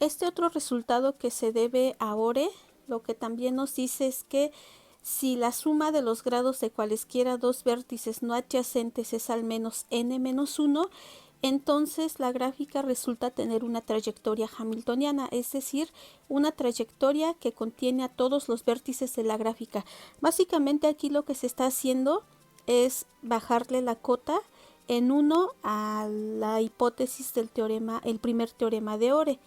Este otro resultado que se debe a ORE, lo que también nos dice es que si la suma de los grados de cualesquiera dos vértices no adyacentes es al menos n-1, entonces la gráfica resulta tener una trayectoria hamiltoniana, es decir, una trayectoria que contiene a todos los vértices de la gráfica. Básicamente aquí lo que se está haciendo es bajarle la cota en 1 a la hipótesis del teorema, el primer teorema de Ore.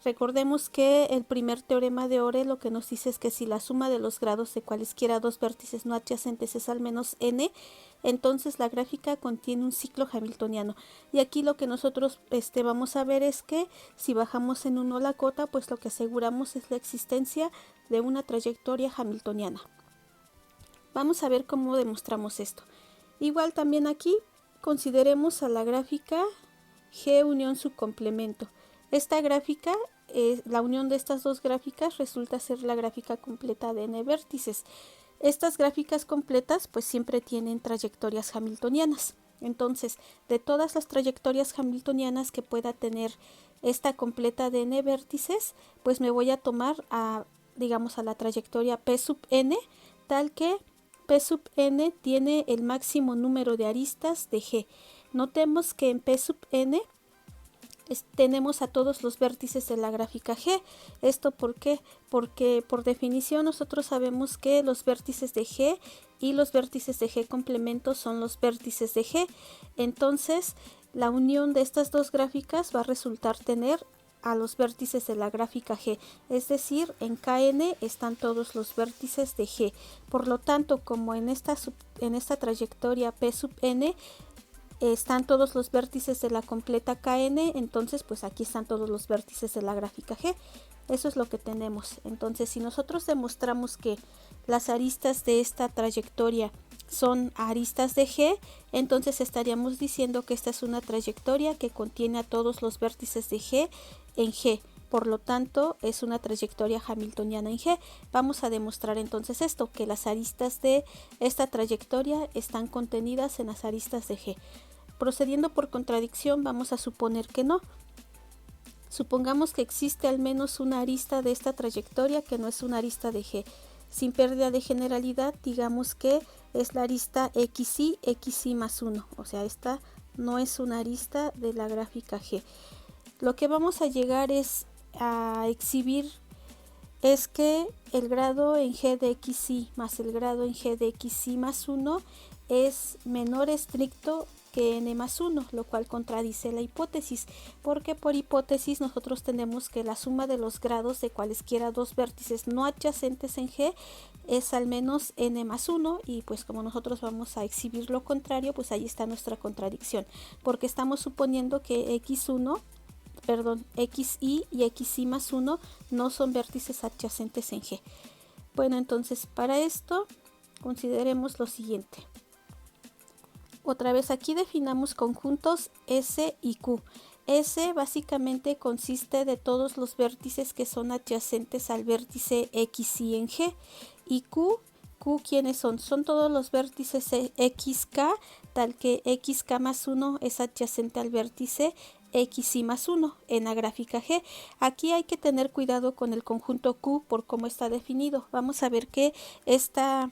Recordemos que el primer teorema de Ore lo que nos dice es que si la suma de los grados de cualesquiera dos vértices no adyacentes es al menos n, entonces la gráfica contiene un ciclo hamiltoniano. Y aquí lo que nosotros vamos a ver es que si bajamos en 1 la cota, pues lo que aseguramos es la existencia de una trayectoria hamiltoniana. Vamos a ver cómo demostramos esto. Igual también aquí consideremos a la gráfica G unión su complemento. Esta gráfica, la unión de estas dos gráficas resulta ser la gráfica completa de n vértices. Estas gráficas completas pues siempre tienen trayectorias hamiltonianas. Entonces, de todas las trayectorias hamiltonianas que pueda tener esta completa de n vértices, pues me voy a tomar digamos a la trayectoria P sub n, tal que P sub n tiene el máximo número de aristas de G. Notemos que en P sub n tenemos a todos los vértices de la gráfica G. ¿Esto por qué? Porque por definición nosotros sabemos que los vértices de G y los vértices de G complemento son los vértices de G. Entonces, la unión de estas dos gráficas va a resultar tener a los vértices de la gráfica G, es decir, en Kn están todos los vértices de G. Por lo tanto, como en esta trayectoria P sub n están todos los vértices de la completa Kn, entonces pues aquí están todos los vértices de la gráfica G. Eso es lo que tenemos. Entonces, si nosotros demostramos que las aristas de esta trayectoria son aristas de G, entonces estaríamos diciendo que esta es una trayectoria que contiene a todos los vértices de G en G. Por lo tanto, es una trayectoria hamiltoniana en G. Vamos a demostrar entonces esto, que las aristas de esta trayectoria están contenidas en las aristas de G. Procediendo por contradicción, vamos a suponer que no. Supongamos que existe al menos una arista de esta trayectoria que no es una arista de G. Sin pérdida de generalidad, digamos que es la arista xy más 1. O sea, esta no es una arista de la gráfica G. Lo que vamos a llegar es a exhibir es que el grado en G de xy más el grado en G de xy más 1 es menor estricto que n más 1, lo cual contradice la hipótesis, porque por hipótesis nosotros tenemos que la suma de los grados de cualesquiera dos vértices no adyacentes en G es al menos n más 1, y pues como nosotros vamos a exhibir lo contrario, pues ahí está nuestra contradicción, porque estamos suponiendo que xy y xy más 1 no son vértices adyacentes en G. Bueno, entonces para esto consideremos lo siguiente. Otra vez aquí definamos conjuntos S y Q. S básicamente consiste de todos los vértices que son adyacentes al vértice XY en G. Y Q, ¿quiénes son? Son todos los vértices XK, tal que XK más 1 es adyacente al vértice XY más 1 en la gráfica G. Aquí hay que tener cuidado con el conjunto Q por cómo está definido. Vamos a ver que este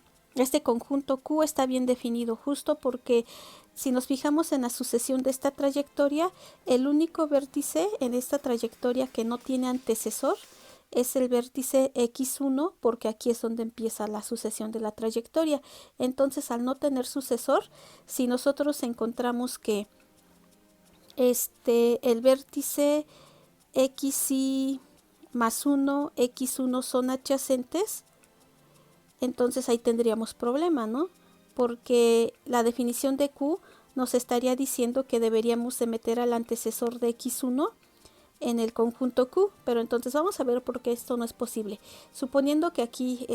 conjunto Q está bien definido, justo porque si nos fijamos en la sucesión de esta trayectoria, el único vértice en esta trayectoria que no tiene antecesor es el vértice x1, porque aquí es donde empieza la sucesión de la trayectoria. Entonces, al no tener sucesor, si nosotros encontramos que el vértice xy más 1, x1 son adyacentes, entonces ahí tendríamos problema, ¿no? Porque la definición de Q nos estaría diciendo que deberíamos de meter al antecesor de x1 en el conjunto Q, pero entonces vamos a ver por qué esto no es posible. Suponiendo que aquí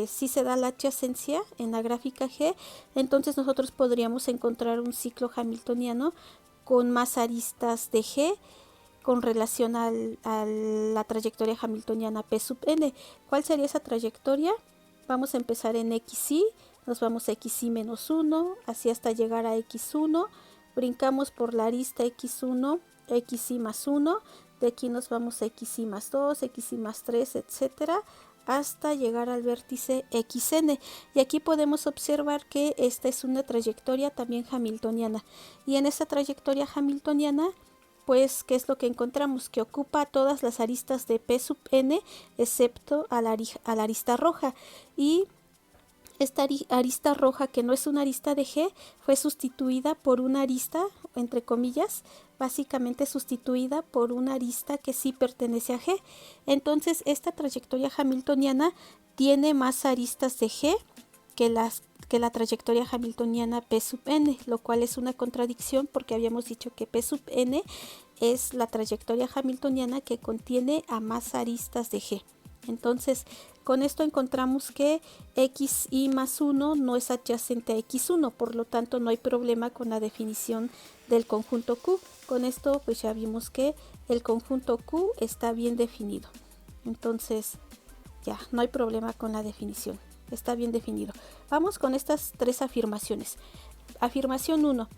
sí se da la adyacencia en la gráfica G, entonces nosotros podríamos encontrar un ciclo hamiltoniano con más aristas de G con relación a la trayectoria hamiltoniana P sub n. ¿Cuál sería esa trayectoria? Vamos a empezar en xy, nos vamos a xy menos 1, así hasta llegar a x1, brincamos por la arista x1, xy más 1, De aquí nos vamos a xy más 2, xy más 3, etcétera, hasta llegar al vértice xn. Y aquí podemos observar que esta es una trayectoria también hamiltoniana. Y en esta trayectoria hamiltoniana, pues, ¿qué es lo que encontramos? Que ocupa todas las aristas de P sub n, excepto a la arista roja. Y esta arista roja, que no es una arista de G, fue sustituida por una arista, entre comillas, básicamente sustituida por una arista que sí pertenece a G. Entonces, esta trayectoria hamiltoniana tiene más aristas de G que la trayectoria hamiltoniana P sub n, lo cual es una contradicción porque habíamos dicho que P sub n es la trayectoria hamiltoniana que contiene a más aristas de G. Entonces, con esto encontramos que xy más 1 no es adyacente a x1, por lo tanto no hay problema con la definición del conjunto Q. Con esto pues ya vimos que el conjunto Q está bien definido. Entonces ya no hay problema con la definición, está bien definido. Vamos con estas tres afirmaciones. Afirmación 1.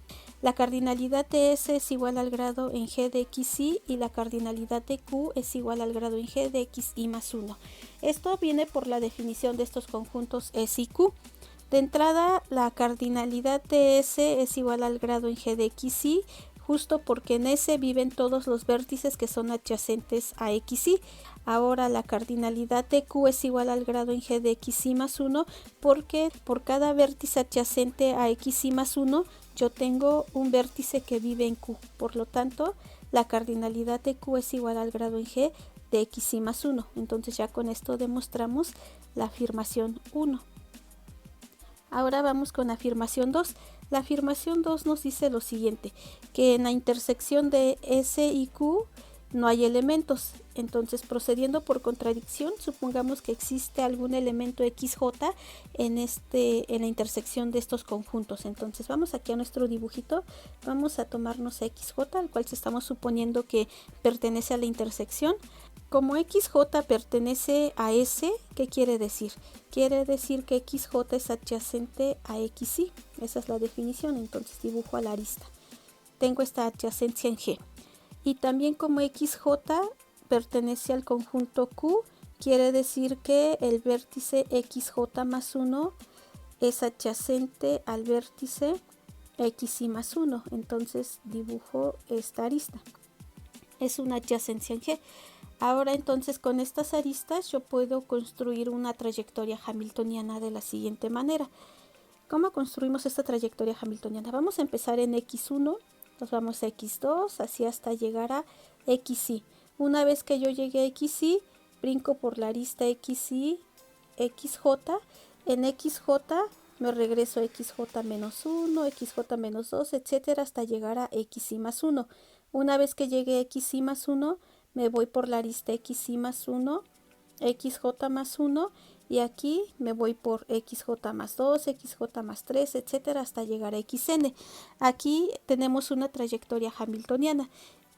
La cardinalidad de S es igual al grado en G de xy y la cardinalidad de Q es igual al grado en G de xy más 1. Esto viene por la definición de estos conjuntos S y Q. De entrada, la cardinalidad de S es igual al grado en G de xy, justo porque en S viven todos los vértices que son adyacentes a xy. Ahora la cardinalidad de Q es igual al grado en G de xy más 1 porque por cada vértice adyacente a xy más 1 yo tengo un vértice que vive en Q. Por lo tanto, la cardinalidad de Q es igual al grado en G de xy más 1. Entonces ya con esto demostramos la afirmación 1. Ahora vamos con la afirmación 2. La afirmación 2 nos dice lo siguiente, que en la intersección de S y Q no hay elementos. Entonces, procediendo por contradicción, supongamos que existe algún elemento XJ en la intersección de estos conjuntos. Entonces, vamos aquí a nuestro dibujito, vamos a tomarnos XJ, al cual estamos suponiendo que pertenece a la intersección. Como XJ pertenece a S, ¿qué quiere decir? Quiere decir que XJ es adyacente a XY. Esa es la definición, entonces dibujo a la arista. Tengo esta adyacencia en G. Y también como XJ pertenece al conjunto Q, quiere decir que el vértice XJ más 1 es adyacente al vértice XY más 1. Entonces dibujo esta arista. Es una adyacencia en G. Ahora entonces con estas aristas yo puedo construir una trayectoria hamiltoniana de la siguiente manera. ¿Cómo construimos esta trayectoria hamiltoniana? Vamos a empezar en X1, nos vamos a X2, así hasta llegar a XY. Una vez que yo llegué a XY, brinco por la arista XY, XJ. En XJ me regreso a XJ menos 1, XJ menos 2, etcétera, hasta llegar a XY más 1. Una vez que llegué a XY más 1, me voy por la arista XY más 1, XJ más 1 y aquí me voy por XJ más 2, XJ más 3, etcétera, hasta llegar a XN. Aquí tenemos una trayectoria hamiltoniana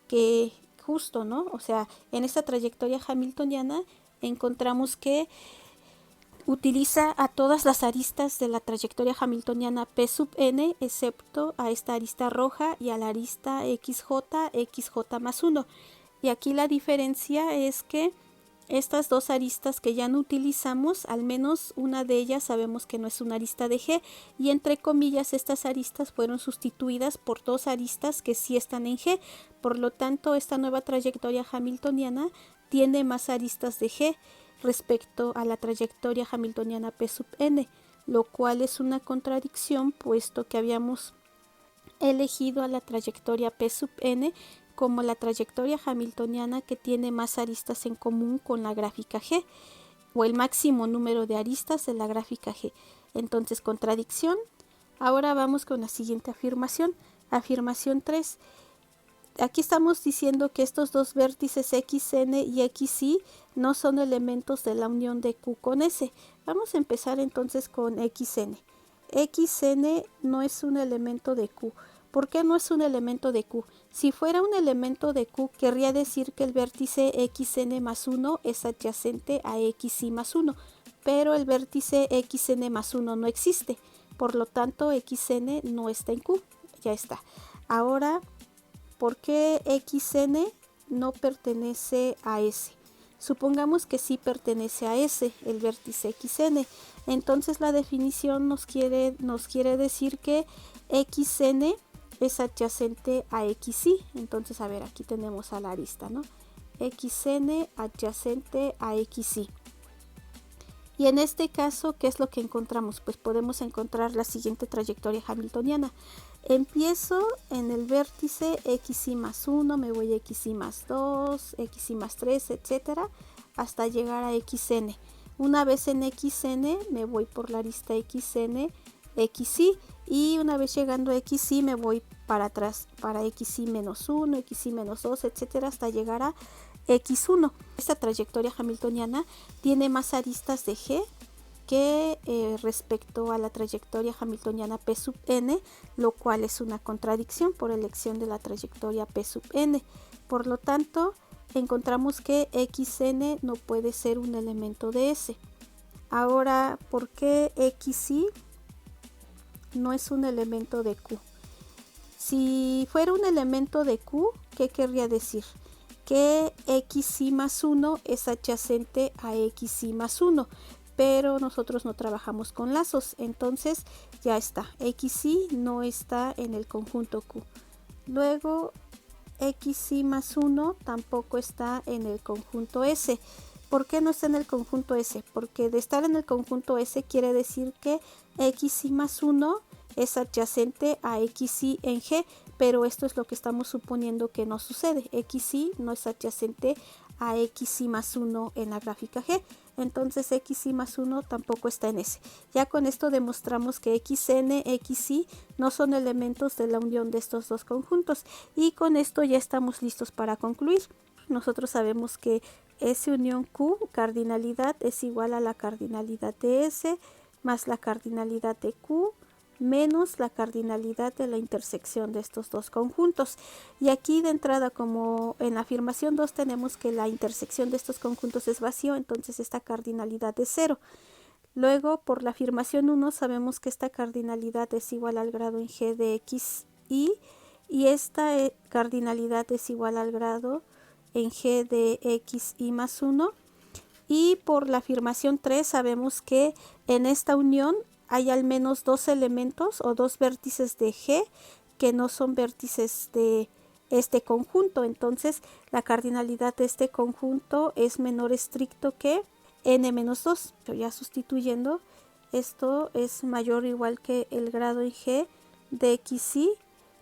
que justo, ¿no? O sea, en esta trayectoria hamiltoniana encontramos que utiliza a todas las aristas de la trayectoria hamiltoniana P sub n, excepto a esta arista roja y a la arista XJ más 1. Y aquí la diferencia es que estas dos aristas que ya no utilizamos, al menos una de ellas sabemos que no es una arista de G, y entre comillas estas aristas fueron sustituidas por dos aristas que sí están en G. Por lo tanto, esta nueva trayectoria hamiltoniana tiene más aristas de G respecto a la trayectoria hamiltoniana P sub n, lo cual es una contradicción puesto que habíamos elegido a la trayectoria P sub n como la trayectoria hamiltoniana que tiene más aristas en común con la gráfica G, o el máximo número de aristas de la gráfica G. Entonces, contradicción. Ahora vamos con la siguiente afirmación. Afirmación 3. Aquí estamos diciendo que estos dos vértices XN y XY no son elementos de la unión de Q con S. Vamos a empezar entonces con XN. XN no es un elemento de Q. ¿Por qué no es un elemento de Q? Si fuera un elemento de Q, querría decir que el vértice XN más 1 es adyacente a XY más 1, pero el vértice XN más 1 no existe, por lo tanto XN no está en Q, ya está. Ahora, ¿por qué XN no pertenece a S. Supongamos que sí pertenece a S, el vértice XN. Entonces la definición nos quiere decir que XN es adyacente a XY. Entonces, a ver, aquí tenemos a la arista, ¿no? XN adyacente a XY. Y en este caso, ¿qué es lo que encontramos? Pues podemos encontrar la siguiente trayectoria hamiltoniana. Empiezo en el vértice XY más 1, me voy a XY más 2, XY más 3, etcétera, hasta llegar a XN. Una vez en XN, me voy por la arista XN, XY, y una vez llegando a XY, me voy para atrás, para XY menos 1, XY menos 2, etcétera, hasta llegar a X1. Esta trayectoria hamiltoniana tiene más aristas de G que respecto a la trayectoria hamiltoniana P sub n, lo cual es una contradicción por elección de la trayectoria P sub n. Por lo tanto, encontramos que XN no puede ser un elemento de S. Ahora, ¿por qué XY no es un elemento de Q? Si fuera un elemento de Q, ¿qué querría decir? Que XY más 1 es adyacente a XY más 1, pero nosotros no trabajamos con lazos, entonces ya está, XY no está en el conjunto Q. Luego XY más 1 tampoco está en el conjunto S. ¿Por qué no está en el conjunto S? Porque de estar en el conjunto S quiere decir que XY más 1 es adyacente a XY en G, pero esto es lo que estamos suponiendo que no sucede. XY no es adyacente a XY más 1 en la gráfica G, entonces XY más 1 tampoco está en S. Ya con esto demostramos que XN, XY no son elementos de la unión de estos dos conjuntos, y con esto ya estamos listos para concluir. Nosotros sabemos que S unión Q, cardinalidad, es igual a la cardinalidad de S más la cardinalidad de Q menos la cardinalidad de la intersección de estos dos conjuntos. Y aquí de entrada, como en la afirmación 2 tenemos que la intersección de estos conjuntos es vacío, entonces esta cardinalidad es 0. Luego, por la afirmación 1 sabemos que esta cardinalidad es igual al grado en G de XY, y esta cardinalidad es igual al grado en G de XY más 1. Y por la afirmación 3 sabemos que en esta unión hay al menos dos elementos o dos vértices de G que no son vértices de este conjunto. Entonces la cardinalidad de este conjunto es menor estricto que n-2. Ya sustituyendo, esto es mayor o igual que el grado en G de XY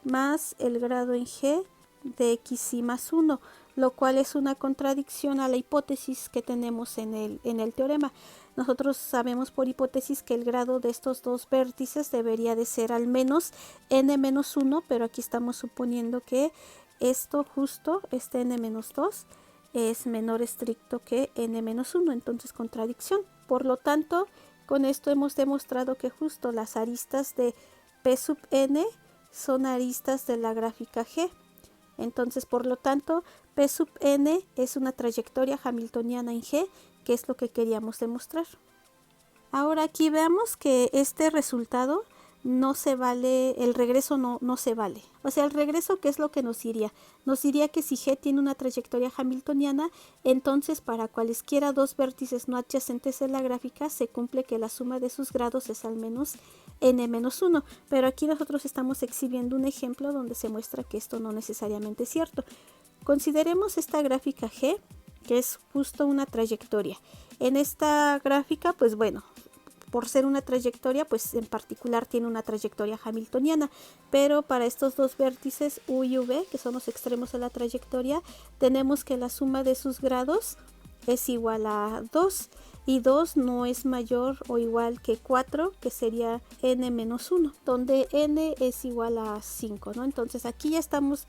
más el grado en G de XY más 1, lo cual es una contradicción a la hipótesis que tenemos en el teorema. Nosotros sabemos por hipótesis que el grado de estos dos vértices debería de ser al menos n-1, pero aquí estamos suponiendo que esto justo, este n-2, es menor estricto que n-1, entonces contradicción. Por lo tanto, con esto hemos demostrado que justo las aristas de P sub n son aristas de la gráfica G. Entonces, por lo tanto, P sub n es una trayectoria hamiltoniana en G, que es lo que queríamos demostrar. Ahora aquí veamos que este resultado no se vale, el regreso no se vale. O sea, el regreso, ¿qué es lo que nos diría? Nos diría que si G tiene una trayectoria hamiltoniana, entonces para cualesquiera dos vértices no adyacentes en la gráfica se cumple que la suma de sus grados es al menos n-1. Pero aquí nosotros estamos exhibiendo un ejemplo donde se muestra que esto no necesariamente es cierto. Consideremos esta gráfica G, que es justo una trayectoria. En esta gráfica, pues bueno, por ser una trayectoria, pues en particular tiene una trayectoria hamiltoniana, pero para estos dos vértices U y V, que son los extremos de la trayectoria, tenemos que la suma de sus grados es igual a 2, y 2 no es mayor o igual que 4, que sería n-1, donde n es igual a 5, ¿no? Entonces aquí ya estamos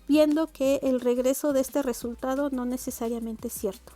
viendo que el regreso de este resultado no necesariamente es cierto.